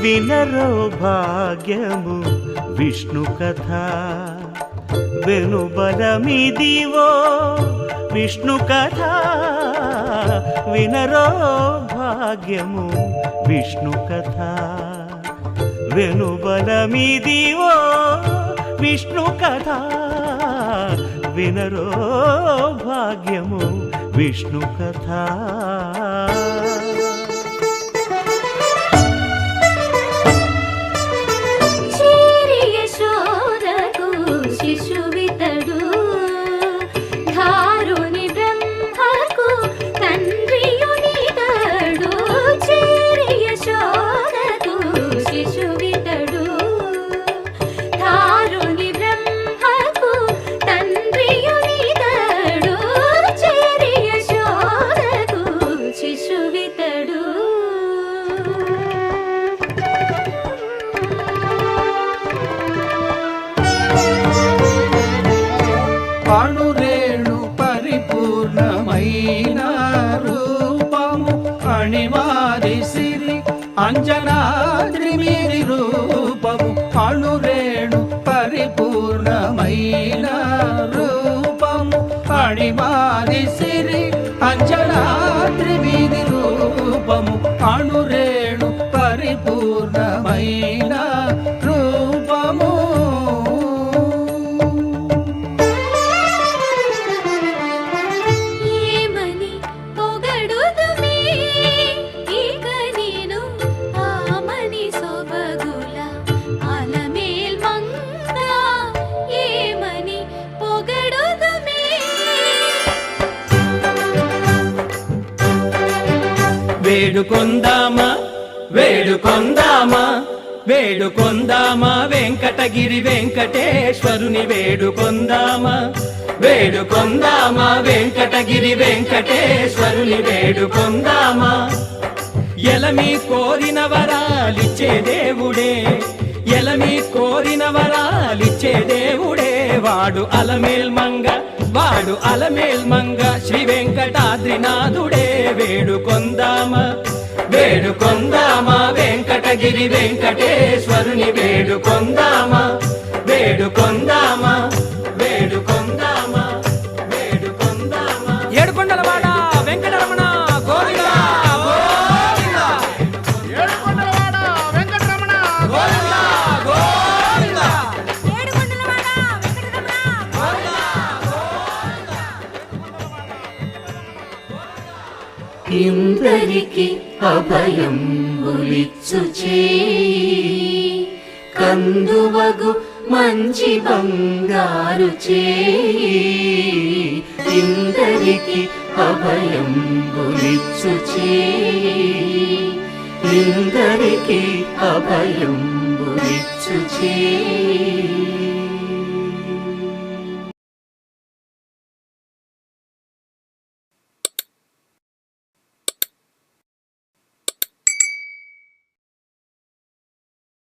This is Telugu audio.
వినరో భాగ్యము విష్ణు కథ వెనుబలమిదివో విష్ణు కథ వినరో భాగ్యము విష్ణు కథ వెనుబలమిదివో విష్ణు కథ వినరో భాగ్యము విష్ణు కథ శిశువితడు ధారుని బ్రహ్మకు తండ్రియునితడు చేరి యశోదకు శిశువితడు ధారుని బ్రహ్మకు తండ్రియునితడు చేరి యశోదకు శిశువితడు అణురేణు పరిపూర్ణమైన రూపము అణివారి సిరి అంజనాద్రి మీది రూపము అణురేణు పరిపూర్ణమైన రూపము అణివారి సిరి అంజనాద్రి మీది రూపము అణురేణు పరిపూర్ణమైన రూపము వేడుకొందామా వేడుకొందామా వేడుకొందామా వెంకటగిరి వెంకటేశ్వరుని వేడుకొందామా వేడుకొందామా వెంకటగిరి వెంకటేశ్వరుని వేడుకొందామా ఎలమి కోరిన వరాలిచ్చే దేవుడే ఎలమి కోరిన వరాలిచ్చే దేవుడే వాడు అలమేల్మంగ వాడు అలమేల్మంగ శ్రీ వెంకటాద్రినాథుడే వేడుకొందామా వేడుకొందామా వెంకటగిరి వెంకటేశ్వరుని వేడుకొందామా వేడుకొందామా వేడుకొందామా వేడుకొందామా ఏడుకొండలవాడ వెంకటరమణ గోవిందా గోవిందా ఏడుకొండలవాడ వెంకటరమణ గోవిందా గోవిందా ఏడుకొండలవాడ వెంకటరమణ గోవిందా ఇందరికి అభయంబులిచ్చు చేయి కందువగు మంచి బంగారు చేయి ఇందరికి అభయంబులిచ్చు చేయి ఇందరికి అభయంబులిచ్చు చేయి